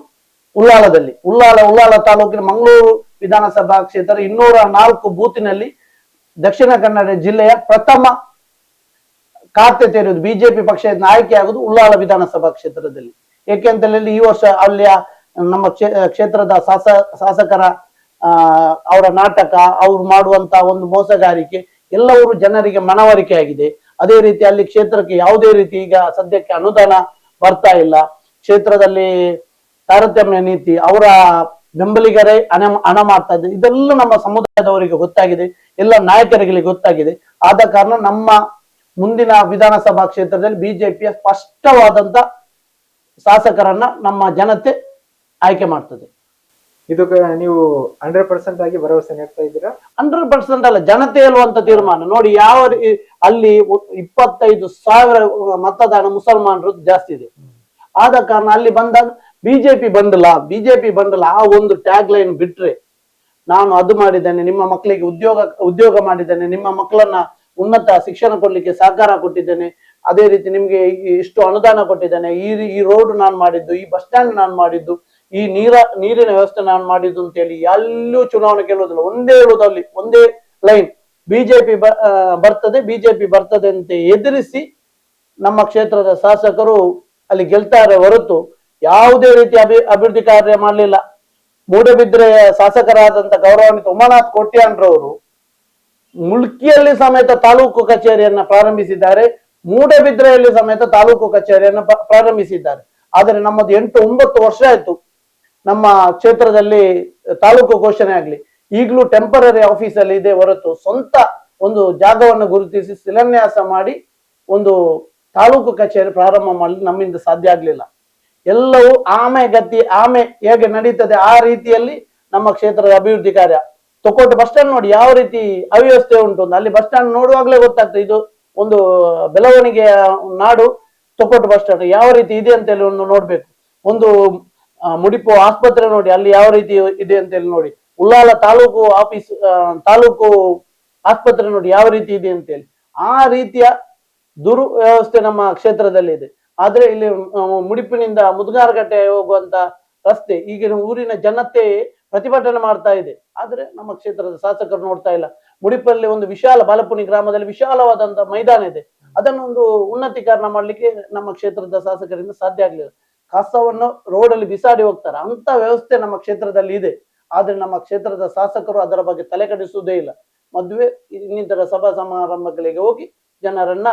ಉಳ್ಳಾಲದಲ್ಲಿ. ಉಳ್ಳಾಲ ತಾಲೂಕಿನ ಮಂಗಳೂರು ವಿಧಾನಸಭಾ ಕ್ಷೇತ್ರ 204 ಬೂತಿನಲ್ಲಿ ದಕ್ಷಿಣ ಕನ್ನಡ ಜಿಲ್ಲೆಯ ಪ್ರಥಮ ಖಾತೆ ತೆರೆಯುವುದು ಬಿಜೆಪಿ ಪಕ್ಷದಿಂದ ಆಯ್ಕೆ ಆಗುವುದು ಉಳ್ಳಾಲ ವಿಧಾನಸಭಾ ಕ್ಷೇತ್ರದಲ್ಲಿ. ಏಕೆಂತೇಳಿ ಈ ವರ್ಷ ಅಲ್ಲಿಯ ನಮ್ಮ ಕ್ಷೇತ್ರದ ಶಾಸಕರ ಅವರ ನಾಟಕ, ಅವ್ರು ಮಾಡುವಂತ ಒಂದು ಮೋಸಗಾರಿಕೆ ಎಲ್ಲವೂ ಜನರಿಗೆ ಮನವರಿಕೆ ಆಗಿದೆ. ಅದೇ ರೀತಿ ಅಲ್ಲಿ ಕ್ಷೇತ್ರಕ್ಕೆ ಯಾವುದೇ ರೀತಿ ಈಗ ಸದ್ಯಕ್ಕೆ ಅನುದಾನ ಬರ್ತಾ ಇಲ್ಲ. ಕ್ಷೇತ್ರದಲ್ಲಿ ತಾರತಮ್ಯ ನೀತಿ, ಅವರ ಬೆಂಬಲಿಗರೇ ಹಣ ಮಾಡ್ತಾ ಇದ್ದಾರೆ. ಇದೆಲ್ಲ ನಮ್ಮ ಸಮುದಾಯದವರಿಗೆ ಗೊತ್ತಾಗಿದೆ, ಎಲ್ಲ ನಾಯಕರಿಗೆ ಗೊತ್ತಾಗಿದೆ. ಆದ ಕಾರಣ ನಮ್ಮ ಮುಂದಿನ ವಿಧಾನಸಭಾ ಕ್ಷೇತ್ರದಲ್ಲಿ ಬಿಜೆಪಿಯ ಸ್ಪಷ್ಟವಾದಂತ ಶಾಸಕರನ್ನ ನಮ್ಮ ಜನತೆ ಆಯ್ಕೆ ಮಾಡ್ತದೆ. ಇದಕ್ಕೆ ನೀವು 100% ಆಗಿ ಭರವಸೆ ನೀಡ್ತಾ ಇದ್ದೀರಾ? 100% ಅಲ್ಲ, ಜನತೆ ಹೇಳುವಂತ ತೀರ್ಮಾನ ನೋಡಿ. ಅಲ್ಲಿ 25,000 ಮತದಾನ ಮುಸಲ್ಮಾನರು ಜಾಸ್ತಿ ಇದೆ. ಆದ ಕಾರಣ ಅಲ್ಲಿ ಬಂದಾಗ ಬಿಜೆಪಿ ಬಂಡಲ ಆ ಒಂದು ಟ್ಯಾಗ್ ಲೈನ್ ಬಿಟ್ರೆ, ನಾನು ಅದು ಮಾಡಿದ್ದೇನೆ, ನಿಮ್ಮ ಮಕ್ಕಳಿಗೆ ಉದ್ಯೋಗ ಮಾಡಿದ್ದೇನೆ, ನಿಮ್ಮ ಮಕ್ಕಳನ್ನ ಉನ್ನತ ಶಿಕ್ಷಣ ಕೊಡ್ಲಿಕ್ಕೆ ಸಹಕಾರ ಕೊಟ್ಟಿದ್ದೇನೆ, ಅದೇ ರೀತಿ ನಿಮ್ಗೆ ಇಷ್ಟು ಅನುದಾನ ಕೊಟ್ಟಿದ್ದೇನೆ, ಈ ರೋಡ್ ನಾನು ಮಾಡಿದ್ದು, ಈ ಬಸ್ ಸ್ಟ್ಯಾಂಡ್ ನಾನು ಮಾಡಿದ್ದು, ಈ ನೀರಿನ ವ್ಯವಸ್ಥೆ ನಾನು ಮಾಡಿದ್ದು ಅಂತ ಹೇಳಿ ಎಲ್ಲೂ ಚುನಾವಣೆ ಗೆಲ್ಲುವುದಿಲ್ಲ. ಹೇಳುವುದಲ್ಲಿ ಒಂದೇ ಲೈನ್, ಬಿಜೆಪಿ ಬರ್ತದೆ ಅಂತ ಎದುರಿಸಿ ನಮ್ಮ ಕ್ಷೇತ್ರದ ಶಾಸಕರು ಅಲ್ಲಿ ಗೆಲ್ತಾರೆ ಹೊರತು ಯಾವುದೇ ರೀತಿ ಅಭಿವೃದ್ಧಿ ಕಾರ್ಯ ಮಾಡಲಿಲ್ಲ. ಮೂಡಬಿದ್ರೆ ಶಾಸಕರಾದಂತ ಗೌರವಾನ್ವಿತ ಉಮಾನಾಥ್ ಕೋಟ್ಯಾನ್ರವರು ಮುಲ್ಕಿಯಲ್ಲಿ ಸಮೇತ ತಾಲೂಕು ಕಚೇರಿಯನ್ನ ಪ್ರಾರಂಭಿಸಿದ್ದಾರೆ, ಮೂಡಬಿದ್ರೆಯಲ್ಲಿ ಸಮೇತ ತಾಲೂಕು ಕಚೇರಿಯನ್ನ ಪ್ರಾರಂಭಿಸಿದ್ದಾರೆ. ಆದರೆ ನಮ್ಮದು 8-9 ವರ್ಷ ಆಯ್ತು ನಮ್ಮ ಕ್ಷೇತ್ರದಲ್ಲಿ ತಾಲೂಕು ಘೋಷಣೆ ಆಗ್ಲಿ. ಈಗಲೂ ಟೆಂಪರರಿ ಆಫೀಸ್ ಅಲ್ಲಿ ಇದೆ ಹೊರತು ಸ್ವಂತ ಒಂದು ಜಾಗವನ್ನು ಗುರುತಿಸಿ ಶಿಲಾನ್ಯಾಸ ಮಾಡಿ ಒಂದು ತಾಲೂಕು ಕಚೇರಿ ಪ್ರಾರಂಭ ಮಾಡಲಿ ನಮ್ಮಿಂದ ಸಾಧ್ಯ ಆಗ್ಲಿಲ್ಲ. ಎಲ್ಲವೂ ಆಮೆ ಹೇಗೆ ನಡೀತದೆ ಆ ರೀತಿಯಲ್ಲಿ ನಮ್ಮ ಕ್ಷೇತ್ರದ ಅಭಿವೃದ್ಧಿ ಕಾರ್ಯ. ತೊಕ್ಕೋಟು ಬಸ್ ಸ್ಟ್ಯಾಂಡ್ ನೋಡಿ ಯಾವ ರೀತಿ ಅವ್ಯವಸ್ಥೆ ಉಂಟು. ಅಲ್ಲಿ ಬಸ್ ಸ್ಟ್ಯಾಂಡ್ ನೋಡುವಾಗ್ಲೇ ಗೊತ್ತಾಗ್ತದೆ ಇದು ಒಂದು ಬೆಳವಣಿಗೆಯ ನಾಡು. ತೊಕ್ಕೋಟು ಬಸ್ ಸ್ಟ್ಯಾಂಡ್ ಯಾವ ರೀತಿ ಇದೆ ಅಂತ ಹೇಳಿ ಒಂದು ನೋಡ್ಬೇಕು. ಒಂದು ಮುಡಿಪು ಆಸ್ಪತ್ರೆ ನೋಡಿ ಅಲ್ಲಿ ಯಾವ ರೀತಿ ಇದೆ ಅಂತ ಹೇಳಿ ನೋಡಿ. ಉಳ್ಳಾಲ ತಾಲೂಕು ಆಸ್ಪತ್ರೆ ನೋಡಿ ಯಾವ ರೀತಿ ಇದೆ ಅಂತ ಹೇಳಿ. ಆ ರೀತಿಯ ದುರ್ವ್ಯವಸ್ಥೆ ನಮ್ಮ ಕ್ಷೇತ್ರದಲ್ಲಿ ಇದೆ. ಆದ್ರೆ ಇಲ್ಲಿ ಮುಡಿಪಿನಿಂದ ಮುದುಗಾರಗಟ್ಟೆ ಹೋಗುವಂತ ರಸ್ತೆ ಈಗಿನ ಊರಿನ ಜನತೆ ಪ್ರತಿಭಟನೆ ಮಾಡ್ತಾ ಇದೆ. ಆದ್ರೆ ನಮ್ಮ ಕ್ಷೇತ್ರದ ಶಾಸಕರು ನೋಡ್ತಾ ಇಲ್ಲ. ಮುಡಿಪಲ್ಲಿ ಒಂದು ಬಾಲಪುನಿ ಗ್ರಾಮದಲ್ಲಿ ವಿಶಾಲವಾದಂತ ಮೈದಾನ ಇದೆ. ಅದನ್ನೊಂದು ಉನ್ನತೀಕರಣ ಮಾಡ್ಲಿಕ್ಕೆ ನಮ್ಮ ಕ್ಷೇತ್ರದ ಶಾಸಕರಿಂದ ಸಾಧ್ಯ ಆಗ್ಲಿಲ್ಲ. ಕಸವನ್ನು ರೋಡಲ್ಲಿ ಬಿಸಾಡಿ ಹೋಗ್ತಾರೆ. ಅಂತ ವ್ಯವಸ್ಥೆ ನಮ್ಮ ಕ್ಷೇತ್ರದಲ್ಲಿ ಇದೆ. ಆದ್ರೆ ನಮ್ಮ ಕ್ಷೇತ್ರದ ಶಾಸಕರು ಅದರ ಬಗ್ಗೆ ತಲೆ ಕೆಡಿಸುವುದೇ ಇಲ್ಲ. ಮದುವೆ ಇನ್ನಿತರ ಸಭಾ ಸಮಾರಂಭಗಳಿಗೆ ಹೋಗಿ ಜನರನ್ನ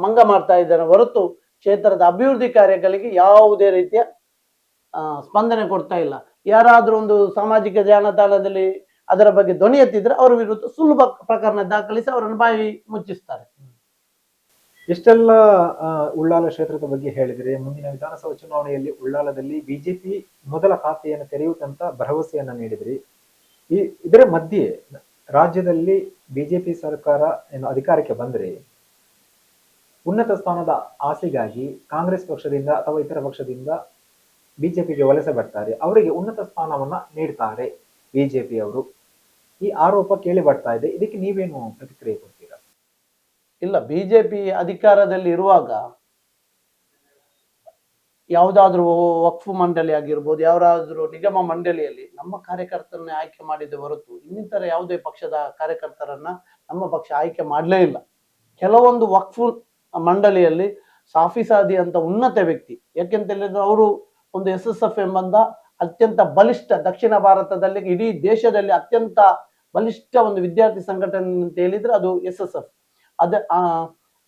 ಮಂಗ ಮಾಡ್ತಾ ಇದ್ದಾರೆ ಹೊರತು ಕ್ಷೇತ್ರದ ಅಭಿವೃದ್ಧಿ ಕಾರ್ಯಗಳಿಗೆ ಯಾವುದೇ ರೀತಿಯ ಸ್ಪಂದನೆ ಕೊಡ್ತಾ ಇಲ್ಲ. ಯಾರಾದ್ರೂ ಒಂದು ಸಾಮಾಜಿಕ ಜಾಲತಾಣದಲ್ಲಿ ಅದರ ಬಗ್ಗೆ ಧ್ವನಿ ಎತ್ತಿದ್ರೆ ಅವರ ವಿರುದ್ಧ ಸುಳ್ಳು ಪ್ರಕರಣ ದಾಖಲಿಸಿ ಅವರನ್ನು ಬಾಯಿ ಮುಚ್ಚಿಸ್ತಾರೆ. ಇಷ್ಟೆಲ್ಲ ಉಳ್ಳಾಲ ಕ್ಷೇತ್ರದ ಬಗ್ಗೆ ಹೇಳಿದರೆ, ಮುಂದಿನ ವಿಧಾನಸಭಾ ಚುನಾವಣೆಯಲ್ಲಿ ಉಳ್ಳಾಲದಲ್ಲಿ ಬಿಜೆಪಿ ಮೊದಲ ಖಾತೆಯನ್ನು ತೆರೆಯುತ್ತಂತ ಭರವಸೆಯನ್ನ ನೀಡಿದ್ರಿ. ಇದರ ಮಧ್ಯೆ ರಾಜ್ಯದಲ್ಲಿ ಬಿಜೆಪಿ ಸರ್ಕಾರ ಏನು ಅಧಿಕಾರಕ್ಕೆ ಬಂದ್ರೆ ಉನ್ನತ ಸ್ಥಾನದ ಆಸೆಗಾಗಿ ಕಾಂಗ್ರೆಸ್ ಪಕ್ಷದಿಂದ ಅಥವಾ ಇತರ ಪಕ್ಷದಿಂದ ಬಿಜೆಪಿಗೆ ವಲಸೆ ಬರ್ತಾರೆ, ಅವರಿಗೆ ಉನ್ನತ ಸ್ಥಾನವನ್ನ ನೀಡ್ತಾರೆ ಬಿಜೆಪಿ ಅವರು. ಈ ಆರೋಪ ಕೇಳಿ ಬರ್ತಾ ಇದೆ. ಇದಕ್ಕೆ ನೀವೇನು ಪ್ರತಿಕ್ರಿಯೆ ಕೊಡ್ತೀರಾ? ಇಲ್ಲ, ಬಿಜೆಪಿ ಅಧಿಕಾರದಲ್ಲಿ ಇರುವಾಗ ಯಾವುದಾದ್ರೂ ವಕ್ಫ್ ಮಂಡಳಿ ಆಗಿರ್ಬೋದು, ಯಾವ್ದಾದ್ರು ನಿಗಮ ಮಂಡಳಿಯಲ್ಲಿ ನಮ್ಮ ಕಾರ್ಯಕರ್ತರನ್ನ ಆಯ್ಕೆ ಮಾಡಿದ ಹೊರತು ಇನ್ನಿತರ ಯಾವುದೇ ಪಕ್ಷದ ಕಾರ್ಯಕರ್ತರನ್ನ ನಮ್ಮ ಪಕ್ಷ ಆಯ್ಕೆ ಮಾಡಲೇ ಇಲ್ಲ. ಕೆಲವೊಂದು ವಕ್ಫ್ ಮಂಡಳಿಯಲ್ಲಿ ಸಾಫಿ ಸಾದಿ ಅಂತ ಉನ್ನತ ವ್ಯಕ್ತಿ, ಯಾಕೆಂತ ಹೇಳಿದ್ರೆ ಅವರು ಒಂದು SSF ಎಂಬಂದ ಅತ್ಯಂತ ಬಲಿಷ್ಠ, ದಕ್ಷಿಣ ಭಾರತದಲ್ಲಿ ಇಡೀ ದೇಶದಲ್ಲಿ ಅತ್ಯಂತ ಬಲಿಷ್ಠ ಒಂದು ವಿದ್ಯಾರ್ಥಿ ಸಂಘಟನೆ ಅಂತ ಹೇಳಿದ್ರೆ ಅದು SSF.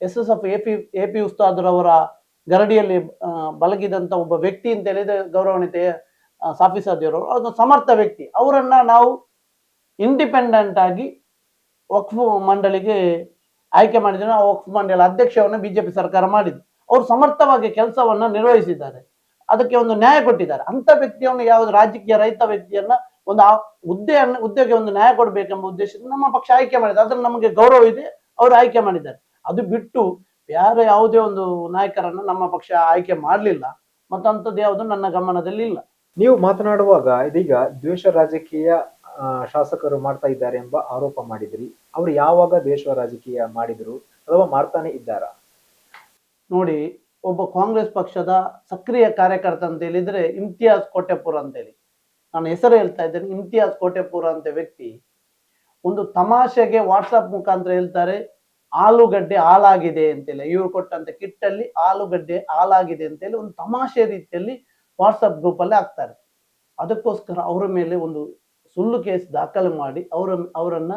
SSF ಎ ಪಿ ಉಸ್ತಾದ್ರವರ ಗರಡಿಯಲ್ಲಿ ಬಲಗಿದಂತ ಒಬ್ಬ ವ್ಯಕ್ತಿ ಅಂತ ಹೇಳಿದ್ರೆ ಗೌರವಾನ್ವಿತ ಸಾಫಿ ಸಾದಿಯವರು ಅದು ಸಮರ್ಥ ವ್ಯಕ್ತಿ. ಅವರನ್ನ ನಾವು ಇಂಡಿಪೆಂಡೆಂಟ್ ಆಗಿ ವಕ್ಫ್ ಮಂಡಳಿಗೆ ಆಯ್ಕೆ ಮಾಡಿದ್ರೆ ಆ ವಕ್ಫ್ ಮಂಡಳಿ ಅಧ್ಯಕ್ಷವನ್ನ ಬಿಜೆಪಿ ಸರ್ಕಾರ ಮಾಡಿದ್ರು. ಅವರು ಸಮರ್ಥವಾಗಿ ಕೆಲಸವನ್ನ ನಿರ್ವಹಿಸಿದ್ದಾರೆ, ಅದಕ್ಕೆ ಒಂದು ನ್ಯಾಯ ಕೊಟ್ಟಿದ್ದಾರೆ. ಅಂತ ವ್ಯಕ್ತಿಯನ್ನು ಯಾವ್ದು ರಾಜಕೀಯ ರಹಿತ ವ್ಯಕ್ತಿಯನ್ನ ಒಂದು ಆ ಹುದ್ದೆಗೆ ಒಂದು ನ್ಯಾಯ ಕೊಡ್ಬೇಕೆಂಬ ಉದ್ದೇಶದಿಂದ ನಮ್ಮ ಪಕ್ಷ ಆಯ್ಕೆ ಮಾಡಿದೆ. ಅದ್ರ ನಮಗೆ ಗೌರವ ಇದೆ, ಅವರು ಆಯ್ಕೆ ಮಾಡಿದ್ದಾರೆ. ಅದು ಬಿಟ್ಟು ಬೇರೆ ಯಾವುದೇ ಒಂದು ನಾಯಕರನ್ನ ನಮ್ಮ ಪಕ್ಷ ಆಯ್ಕೆ ಮಾಡಲಿಲ್ಲ, ಮತ್ತಂಥದ್ದು ಯಾವುದು ನನ್ನ ಗಮನದಲ್ಲಿ ಇಲ್ಲ. ನೀವು ಮಾತನಾಡುವಾಗ ಇದೀಗ ದ್ವೇಷ ರಾಜಕೀಯ ಶಾಸಕರು ಮಾಡ್ತಾ ಇದ್ದಾರೆ ಎಂಬ ಆರೋಪ ಮಾಡಿದ್ರಿ. ಅವರು ಯಾವಾಗ ದ್ವೇಷ ರಾಜಕೀಯ ಮಾಡಿದ್ರು ಅಥವಾ ಮಾಡ್ತಾನೆ ಇದ್ದಾರಾ? ನೋಡಿ, ಒಬ್ಬ ಕಾಂಗ್ರೆಸ್ ಪಕ್ಷದ ಸಕ್ರಿಯ ಕಾರ್ಯಕರ್ತ ಅಂತ ಹೇಳಿದ್ರೆ ಇಮ್ತಿಯಾಜ್ ಕೋಟೆಪುರ ಅಂತೇಳಿ, ನಾನು ಹೆಸರು ಹೇಳ್ತಾ ಇದ್ದೇನೆ, ಇಮ್ತಿಯಾಜ್ ಕೋಟೆಪುರ ಅಂತ ವ್ಯಕ್ತಿ ಒಂದು ತಮಾಷೆಗೆ ವಾಟ್ಸಪ್ ಮುಖಾಂತರ ಹೇಳ್ತಾರೆ ಆಲೂಗಡ್ಡೆ ಹಾಳಾಗಿದೆ ಅಂತೇಳಿ, ಇವ್ರು ಕೊಟ್ಟಂತ ಕಿಟ್ ಅಲ್ಲಿ ಆಲೂಗಡ್ಡೆ ಹಾಳಾಗಿದೆ ಅಂತೇಳಿ ಒಂದು ತಮಾಷೆ ರೀತಿಯಲ್ಲಿ ವಾಟ್ಸಪ್ ಗ್ರೂಪ್ ಅಲ್ಲಿ ಹಾಕ್ತಾರೆ. ಅದಕ್ಕೋಸ್ಕರ ಅವರ ಮೇಲೆ ಒಂದು ಸುಳ್ಳು ಕೇಸ್ ದಾಖಲು ಮಾಡಿ ಅವರನ್ನ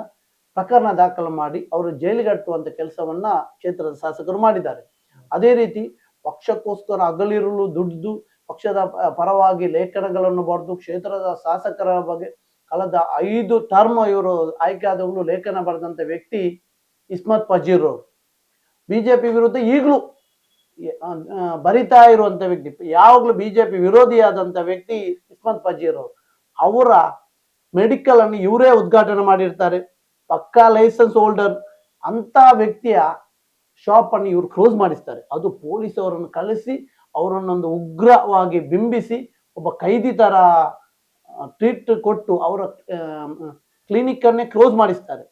ಪ್ರಕರಣ ದಾಖಲು ಮಾಡಿ ಅವರು ಜೈಲಿಗಟ್ಟುವಂತ ಕೆಲಸವನ್ನ ಕ್ಷೇತ್ರದ ಶಾಸಕರು ಮಾಡಿದ್ದಾರೆ. ಅದೇ ರೀತಿ ಪಕ್ಷಕ್ಕೋಸ್ಕರ ಹಗಲಿರುಳು ದುಡಿದು ಪಕ್ಷದ ಪರವಾಗಿ ಲೇಖನಗಳನ್ನು ಬರೆದು ಕ್ಷೇತ್ರದ ಶಾಸಕರ ಬಗ್ಗೆ ಕಳೆದ 5 ಟರ್ಮ್ ಇವರು ಆಯ್ಕೆ ಆದವರು ಲೇಖನ ಬರೆದಂತ ವ್ಯಕ್ತಿ ಇಸ್ಮತ್ ಫಜೀರ್ ಅವರು. ಬಿಜೆಪಿ ವಿರುದ್ಧ ಈಗಲೂ ಬರಿತಾ ಇರುವಂತ ವ್ಯಕ್ತಿ, ಯಾವಾಗ್ಲೂ ಬಿಜೆಪಿ ವಿರೋಧಿಯಾದಂತ ವ್ಯಕ್ತಿ ಇಸ್ಮತ್ ಫಜೀರ್ ಅವರು. ಅವರ ಮೆಡಿಕಲ್ ಅನ್ನು ಇವರೇ ಉದ್ಘಾಟನೆ ಮಾಡಿರ್ತಾರೆ, ಪಕ್ಕಾ ಲೈಸೆನ್ಸ್ ಹೋಲ್ಡರ್. ಅಂತ ವ್ಯಕ್ತಿಯ ಶಾಪ್ ಅನ್ನು ಇವರು ಕ್ಲೋಸ್ ಮಾಡಿಸ್ತಾರೆ. ಅದು ಪೊಲೀಸ್ ಅವರನ್ನು ಕಳಿಸಿ ಅವರನ್ನೊಂದು ಉಗ್ರವಾಗಿ ಬಿಂಬಿಸಿ ಒಬ್ಬ ಖೈದಿ ತರ ಟ್ರೀಟ್ ಕೊಟ್ಟು ಅವರ ಕ್ಲಿನಿಕ್ ಅನ್ನೇ ಕ್ಲೋಸ್ ಮಾಡಿಸ್ತಾರೆ.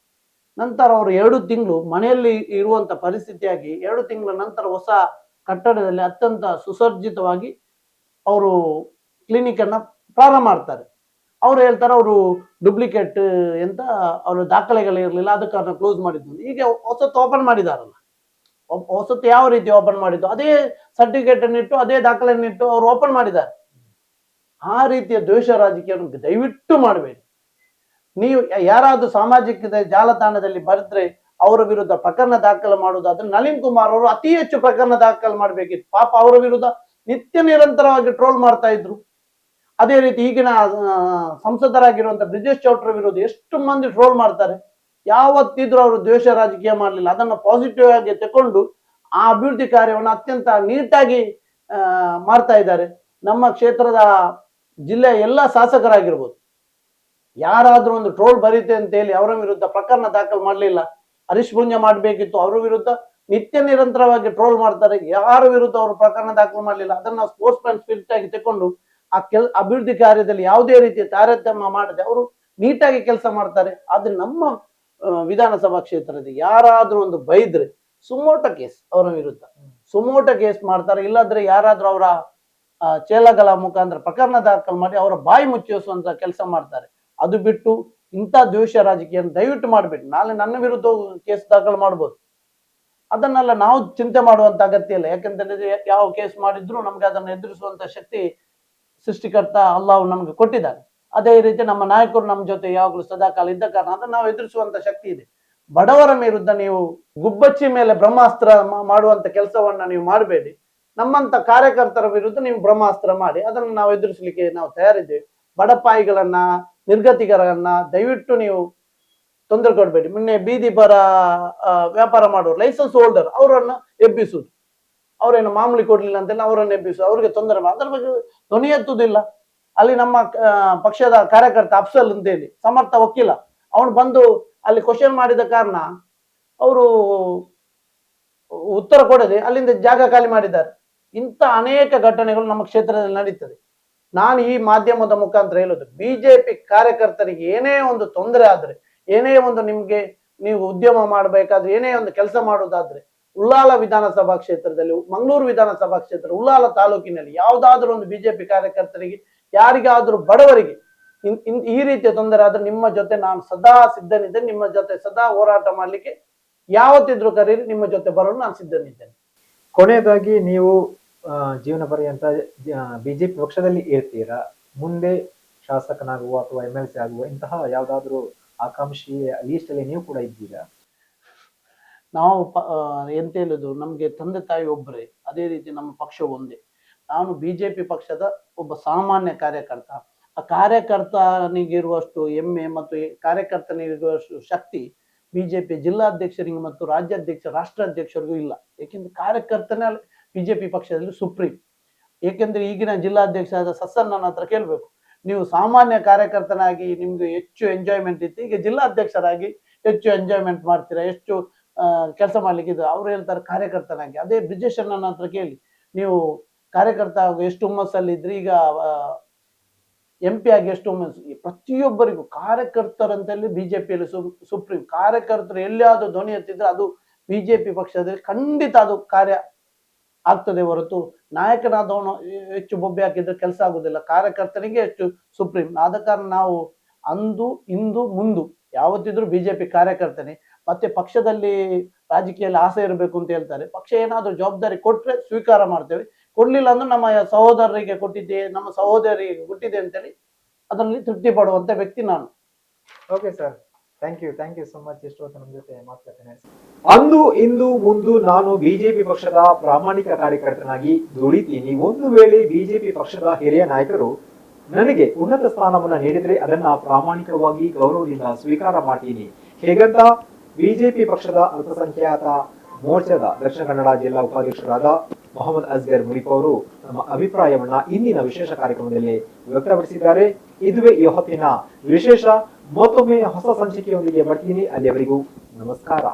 ನಂತರ ಅವರು 2 ತಿಂಗಳು ಮನೆಯಲ್ಲಿ ಇರುವಂತ ಪರಿಸ್ಥಿತಿಯಾಗಿ 2 ತಿಂಗಳ ನಂತರ ಹೊಸ ಕಟ್ಟಡದಲ್ಲಿ ಅತ್ಯಂತ ಸುಸಜ್ಜಿತವಾಗಿ ಅವರು ಕ್ಲಿನಿಕ್ ಅನ್ನ ಪ್ರಾರಂಭ ಮಾಡ್ತಾರೆ. ಅವ್ರು ಹೇಳ್ತಾರೆ ಅವರು ಡೂಪ್ಲಿಕೇಟ್ ಎಂತ ಅವ್ರ ದಾಖಲೆಗಳಿರಲಿಲ್ಲ, ಅದಕ್ಕೆ ಅವ್ರನ್ನ ಕ್ಲೋಸ್ ಮಾಡಿದ್ದು. ಈಗ ಹೊಸತ್ತು ಓಪನ್ ಮಾಡಿದಾರಲ್ಲ, ಹೊಸತ್ತು ಯಾವ ರೀತಿ ಓಪನ್ ಮಾಡಿದ್ದು, ಅದೇ ಸರ್ಟಿಫಿಕೇಟ್ ಅನ್ನಿಟ್ಟು ಅದೇ ದಾಖಲೆಯನ್ನಿಟ್ಟು ಅವ್ರು ಓಪನ್ ಮಾಡಿದ್ದಾರೆ. ಆ ರೀತಿಯ ದ್ವೇಷ ರಾಜಕೀಯ ದಯವಿಟ್ಟು ಮಾಡಬೇಡಿ. ನೀವು ಯಾರಾದ್ರೂ ಸಾಮಾಜಿಕ ಜಾಲತಾಣದಲ್ಲಿ ಬರೆದ್ರೆ ಅವರ ವಿರುದ್ಧ ಪ್ರಕರಣ ದಾಖಲು ಮಾಡುವುದಾದ್ರೆ ನಳಿನ್ ಕುಮಾರ್ ಅವರು ಅತಿ ಹೆಚ್ಚು ಪ್ರಕರಣ ದಾಖಲು ಮಾಡಬೇಕಿತ್ತು. ಪಾಪ ಅವರ ವಿರುದ್ಧ ನಿತ್ಯ ನಿರಂತರವಾಗಿ ಟ್ರೋಲ್ ಮಾಡ್ತಾ ಇದ್ರು. ಅದೇ ರೀತಿ ಈಗಿನ ಸಂಸದರಾಗಿರುವಂತ ಬ್ರಿಜೇಶ್ ಚೌಟ್ರ ವಿರುದ್ಧ ಎಷ್ಟು ಮಂದಿ ಟ್ರೋಲ್ ಮಾಡ್ತಾರೆ. ಯಾವತ್ತಿದ್ರು ಅವರು ದ್ವೇಷ ರಾಜಕೀಯ ಮಾಡಲಿಲ್ಲ, ಅದನ್ನ ಪಾಸಿಟಿವ್ ಆಗಿ ತಕೊಂಡು ಆ ಅಭಿವೃದ್ಧಿ ಕಾರ್ಯವನ್ನು ಅತ್ಯಂತ ನೀಟಾಗಿ ಮಾಡ್ತಾ ಇದ್ದಾರೆ. ನಮ್ಮ ಕ್ಷೇತ್ರದ ಜಿಲ್ಲೆಯ ಎಲ್ಲ ಶಾಸಕರಾಗಿರ್ಬೋದು, ಯಾರಾದ್ರೂ ಒಂದು ಟ್ರೋಲ್ ಬರೀತೆ ಅಂತ ಹೇಳಿ ಅವರ ವಿರುದ್ಧ ಪ್ರಕರಣ ದಾಖಲು ಮಾಡಲಿಲ್ಲ. ಹರೀಶ್ ಪೂಂಜ ಮಾಡಬೇಕಿತ್ತು, ಅವರ ವಿರುದ್ಧ ನಿತ್ಯ ನಿರಂತರವಾಗಿ ಟ್ರೋಲ್ ಮಾಡ್ತಾರೆ. ಯಾರ ವಿರುದ್ಧ ಅವರು ಪ್ರಕರಣ ದಾಖಲು ಮಾಡಲಿಲ್ಲ, ಅದನ್ನ ಸ್ಪೋರ್ಟ್ಸ್ ಮ್ಯಾನ್ ಸ್ಪಿರಿಟ್ ಆಗಿ ತಕೊಂಡು ಆ ಅಭಿವೃದ್ಧಿ ಕಾರ್ಯದಲ್ಲಿ ಯಾವುದೇ ರೀತಿಯ ತಾರತಮ್ಯ ಮಾಡದೆ ಅವರು ನೀಟಾಗಿ ಕೆಲಸ ಮಾಡ್ತಾರೆ. ಆದ್ರೆ ನಮ್ಮ ವಿಧಾನಸಭಾ ಕ್ಷೇತ್ರದ ಯಾರಾದ್ರೂ ಒಂದು ಬೈದ್ರೆ ಸುಮೋಟ ಕೇಸ್ ಅವರ ವಿರುದ್ಧ ಸುಮೋಟ ಕೇಸ್ ಮಾಡ್ತಾರೆ. ಇಲ್ಲಾಂದ್ರೆ ಯಾರಾದ್ರೂ ಅವರ ಚೇಲಗಳ ಮುಖಾಂತರ ಪ್ರಕರಣ ದಾಖಲು ಮಾಡಿ ಅವರ ಬಾಯಿ ಮುಚ್ಚಿಸುವಂತ ಕೆಲಸ ಮಾಡ್ತಾರೆ. ಅದು ಬಿಟ್ಟು ಇಂಥ ದ್ವೇಷ ರಾಜಕೀಯ ದಯವಿಟ್ಟು ಮಾಡ್ಬೇಡಿ. ನಾಳೆ ನನ್ನ ವಿರುದ್ಧ ಕೇಸ್ ದಾಖಲು ಮಾಡ್ಬೋದು, ಅದನ್ನೆಲ್ಲ ನಾವು ಚಿಂತೆ ಮಾಡುವಂತ ಅಗತ್ಯ ಇಲ್ಲ. ಯಾಕಂತಂದ್ರೆ ಯಾವ ಕೇಸ್ ಮಾಡಿದ್ರು ನಮ್ಗೆ ಅದನ್ನ ಎದುರಿಸುವಂತ ಶಕ್ತಿ ಸೃಷ್ಟಿಕರ್ತ ಅಲ್ಲಾಹ್ ನಮ್ಗೆ ಕೊಟ್ಟಿದ್ದಾರೆ. ಅದೇ ರೀತಿ ನಮ್ಮ ನಾಯಕರು ನಮ್ಮ ಜೊತೆ ಯಾವಾಗಲೂ ಸದಾಕಾಲ ಇದ್ದ ಕಾರಣ ಅದನ್ನ ನಾವು ಎದುರಿಸುವಂತ ಶಕ್ತಿ ಇದೆ. ಬಡವರ ವಿರುದ್ಧ ನೀವು ಗುಬ್ಬಚ್ಚಿ ಮೇಲೆ ಬ್ರಹ್ಮಾಸ್ತ್ರ ಮಾಡುವಂತ ಕೆಲಸವನ್ನ ನೀವು ಮಾಡಬೇಡಿ. ನಮ್ಮಂತ ಕಾರ್ಯಕರ್ತರ ವಿರುದ್ಧ ನೀವು ಬ್ರಹ್ಮಾಸ್ತ್ರ ಮಾಡಿ ಅದನ್ನು ನಾವು ಎದುರಿಸಲಿಕ್ಕೆ ನಾವು ತಯಾರಿದ್ದೇವೆ. ಬಡಪಾಯಿಗಳನ್ನ ನಿರ್ಗತಿಕರನ್ನ ದಯವಿಟ್ಟು ನೀವು ತೊಂದರೆ ಕೊಡಬೇಡಿ. ಮೊನ್ನೆ ಬೀದಿ ಬರ ವ್ಯಾಪಾರ ಮಾಡೋರು ಲೈಸೆನ್ಸ್ ಹೋಲ್ಡರ್ ಅವರನ್ನ ಎಬ್ಬಿಸುದು, ಅವರೇನು ಮಾಮೂಲಿ ಕೊಡ್ಲಿಲ್ಲ ಅಂತೆಲ್ಲ ಅವರನ್ನು ಎಬ್ಬಿಸುದು, ಅವ್ರಿಗೆ ತೊಂದರೆ ಅದರ ಬಗ್ಗೆ ಧ್ವನಿ ಎತ್ತುವುದಿಲ್ಲ. ಅಲ್ಲಿ ನಮ್ಮ ಪಕ್ಷದ ಕಾರ್ಯಕರ್ತ ಅಫ್ಸಲ್ ಅಂತೇಳಿ ಸಮರ್ಥ ವಕೀಲ, ಅವನು ಬಂದು ಅಲ್ಲಿ ಕ್ವಶನ್ ಮಾಡಿದ ಕಾರಣ ಅವರು ಉತ್ತರ ಕೊಡದೆ ಅಲ್ಲಿಂದ ಜಾಗ ಖಾಲಿ ಮಾಡಿದ್ದಾರೆ. ಇಂಥ ಅನೇಕ ಘಟನೆಗಳು ನಮ್ಮ ಕ್ಷೇತ್ರದಲ್ಲಿ ನಡೀತದೆ. ನಾನು ಈ ಮಾಧ್ಯಮದ ಮುಖಾಂತರ ಹೇಳೋದು, ಬಿಜೆಪಿ ಕಾರ್ಯಕರ್ತರಿಗೆ ಏನೇ ಒಂದು ತೊಂದರೆ ಆದ್ರೆ, ಏನೇ ಒಂದು ನಿಮ್ಗೆ ನೀವು ಉದ್ಯಮ ಮಾಡಬೇಕಾದ್ರೆ, ಏನೇ ಒಂದು ಕೆಲಸ ಮಾಡೋದಾದ್ರೆ ಉಳ್ಳಾಲ ವಿಧಾನಸಭಾ ಕ್ಷೇತ್ರದಲ್ಲಿ, ಮಂಗಳೂರು ವಿಧಾನಸಭಾ ಕ್ಷೇತ್ರ ಉಳ್ಳಾಲ ತಾಲೂಕಿನಲ್ಲಿ ಯಾವುದಾದ್ರೂ ಒಂದು ಬಿಜೆಪಿ ಕಾರ್ಯಕರ್ತರಿಗೆ, ಯಾರಿಗಾದ್ರೂ ಬಡವರಿಗೆ ಈ ರೀತಿಯ ತೊಂದರೆ ಆದ್ರೆ ನಿಮ್ಮ ಜೊತೆ ನಾನು ಸದಾ ಸಿದ್ಧನಿದ್ದೇನೆ. ನಿಮ್ಮ ಜೊತೆ ಸದಾ ಹೋರಾಟ ಮಾಡ್ಲಿಕ್ಕೆ ಯಾವತ್ತಿದ್ರು ಕರೀರಿ, ನಿಮ್ಮ ಜೊತೆ ಬರಲು ನಾನು ಸಿದ್ಧನಿದ್ದೇನೆ. ಕೊನೆಯದಾಗಿ ನೀವು ಜೀವನ ಪರ್ಯಂತ ಬಿಜೆಪಿ ಪಕ್ಷದಲ್ಲಿ ಇರ್ತೀರಾ? ಮುಂದೆ ಶಾಸಕನಾಗುವ ಅಥವಾ MLC ಆಗುವ ಇಂತಹ ಯಾವ್ದಾದ್ರು ಆಕಾಂಕ್ಷಿ ಲೀಸ್ಟ್ ಅಲ್ಲಿ ನೀವು ಕೂಡ ಇದ್ದೀರಾ? ನಾವು ಎಂತ ಹೇಳುದು, ನಮ್ಗೆ ತಂದೆ ತಾಯಿ ಒಬ್ಬರೇ, ಅದೇ ರೀತಿ ನಮ್ಮ ಪಕ್ಷ ಒಂದೇ. ನಾನು ಬಿಜೆಪಿ ಪಕ್ಷದ ಒಬ್ಬ ಸಾಮಾನ್ಯ ಕಾರ್ಯಕರ್ತ. ಆ ಕಾರ್ಯಕರ್ತನಿಗಿರುವಷ್ಟು ಹೆಮ್ಮೆ ಮತ್ತು ಕಾರ್ಯಕರ್ತನಿಗಿರುವಷ್ಟು ಶಕ್ತಿ ಬಿಜೆಪಿ ಜಿಲ್ಲಾಧ್ಯಕ್ಷರಿಗೆ ಮತ್ತು ರಾಷ್ಟ್ರಾಧ್ಯಕ್ಷರಿಗೂ ಇಲ್ಲ. ಏಕೆಂದ್ರೆ ಕಾರ್ಯಕರ್ತನೇ ಬಿಜೆಪಿ ಪಕ್ಷದಲ್ಲಿ ಸುಪ್ರೀಂ. ಏಕೆಂದ್ರೆ ಈಗಿನ ಜಿಲ್ಲಾಧ್ಯಕ್ಷ ಆದ ಸಸ್ಸಣ್ಣನ ಹತ್ರ ಕೇಳ್ಬೇಕು, ನೀವು ಸಾಮಾನ್ಯ ಕಾರ್ಯಕರ್ತನಾಗಿ ನಿಮ್ಗೆ ಹೆಚ್ಚು ಎಂಜಾಯ್ಮೆಂಟ್ ಇತ್ತು, ಈಗ ಜಿಲ್ಲಾಧ್ಯಕ್ಷರಾಗಿ ಹೆಚ್ಚು ಎಂಜಾಯ್ಮೆಂಟ್ ಮಾಡ್ತೀರಾ, ಎಷ್ಟು ಕೆಲಸ ಮಾಡ್ಲಿಕ್ಕೆ ಇದು. ಅವ್ರು ಹೇಳ್ತಾರೆ ಕಾರ್ಯಕರ್ತನಾಗಿ. ಅದೇ ಬ್ರಿಜೇಶ್ ಅಣ್ಣನ ಹತ್ರ ಕೇಳಿ, ನೀವು ಕಾರ್ಯಕರ್ತ ಆಗಿ ಎಷ್ಟು ಹುಮ್ಮಸ್ಸಲ್ಲಿ ಇದ್ರಿ, ಈಗ MP ಆಗಿ ಎಷ್ಟು ಹುಮ್ಮಸ್ಸು. ಪ್ರತಿಯೊಬ್ಬರಿಗೂ ಕಾರ್ಯಕರ್ತರಂತಲ್ಲಿ ಬಿಜೆಪಿಯಲ್ಲಿ ಸುಪ್ರೀಂ. ಕಾರ್ಯಕರ್ತರು ಎಲ್ಲಿಯಾದ್ರೂ ಧ್ವನಿ ಎತ್ತಿದ್ರೆ ಅದು ಬಿಜೆಪಿ ಪಕ್ಷದಲ್ಲಿ ಖಂಡಿತ ಅದು ಕಾರ್ಯ ಆಗ್ತದೆ ಹೊರತು ನಾಯಕನಾದವನು ಹೆಚ್ಚು ಬೊಬ್ಬೆ ಹಾಕಿದ್ರೆ ಕೆಲಸ ಆಗುದಿಲ್ಲ. ಕಾರ್ಯಕರ್ತನಿಗೆ ಹೆಚ್ಚು ಸುಪ್ರೀಂ. ಆದ ಕಾರಣ ನಾವು ಅಂದು ಇಂದು ಮುಂದು ಯಾವತ್ತಿದ್ರು ಬಿಜೆಪಿ ಕಾರ್ಯಕರ್ತನೇ. ಮತ್ತೆ ಪಕ್ಷದಲ್ಲಿ ರಾಜಕೀಯದಲ್ಲಿ ಆಸೆ ಇರಬೇಕು ಅಂತ ಹೇಳ್ತಾರೆ. ಪಕ್ಷ ಏನಾದ್ರೂ ಜವಾಬ್ದಾರಿ ಕೊಟ್ರೆ ಸ್ವೀಕಾರ ಮಾಡ್ತೇವೆ, ಕೊಡ್ಲಿಲ್ಲ ಅಂದ್ರೆ ನಮ್ಮ ಸಹೋದರರಿಗೆ ಕೊಟ್ಟಿದ್ದೆ, ನಮ್ಮ ಸಹೋದರಿಗೆ ಕೊಟ್ಟಿದೆ ಅಂತೇಳಿ ಅದರಲ್ಲಿ ತೃಪ್ತಿ ಪಡುವಂತ ವ್ಯಕ್ತಿ ನಾನು. Okay sir, thank you so much. ಇಷ್ಟು ಹೊತ್ತು ನಮ್ಮ ಜೊತೆ ಮಾತುಕತೆ. ಅಂದು ಇಂದು ಮುಂದು ನಾನು ಬಿಜೆಪಿ ಪಕ್ಷದ ಪ್ರಾಮಾಣಿಕ ಕಾರ್ಯಕರ್ತನಾಗಿ ದುಡಿತೀನಿ. ಒಂದು ವೇಳೆ ಬಿಜೆಪಿ ಪಕ್ಷದ ಹಿರಿಯ ನಾಯಕರು ನನಗೆ ಉನ್ನತ ಸ್ಥಾನವನ್ನ ನೀಡಿದ್ರೆ ಅದನ್ನ ಪ್ರಾಮಾಣಿಕವಾಗಿ ಗೌರವದಿಂದ ಸ್ವೀಕಾರ ಮಾಡ್ತೀನಿ. ಹೇಗಂತ ಬಿಜೆಪಿ ಪಕ್ಷದ ಅಲ್ಪಸಂಖ್ಯಾತ ಮೋರ್ಚಾದ ದಕ್ಷಿಣ ಕನ್ನಡ ಜಿಲ್ಲಾ ಉಪಾಧ್ಯಕ್ಷರಾದ ಮೊಹಮ್ಮದ್ ಅಸ್ಗರ್ ಮುರಿಫ್ ಅವರು ತಮ್ಮ ಅಭಿಪ್ರಾಯವನ್ನ ಇಂದಿನ ವಿಶೇಷ ಕಾರ್ಯಕ್ರಮದಲ್ಲಿ ವ್ಯಕ್ತಪಡಿಸಿದ್ದಾರೆ. ಇದುವೇ ಈ ಹೊತ್ತಿನ ವಿಶೇಷ. ಮತ್ತೊಮ್ಮೆ ಹೊಸ ಸಂಚಿಕೆಯೊಂದಿಗೆ ಬರ್ತೀನಿ. ಅಲ್ಲಿಯವರೆಗೂ ನಮಸ್ಕಾರ.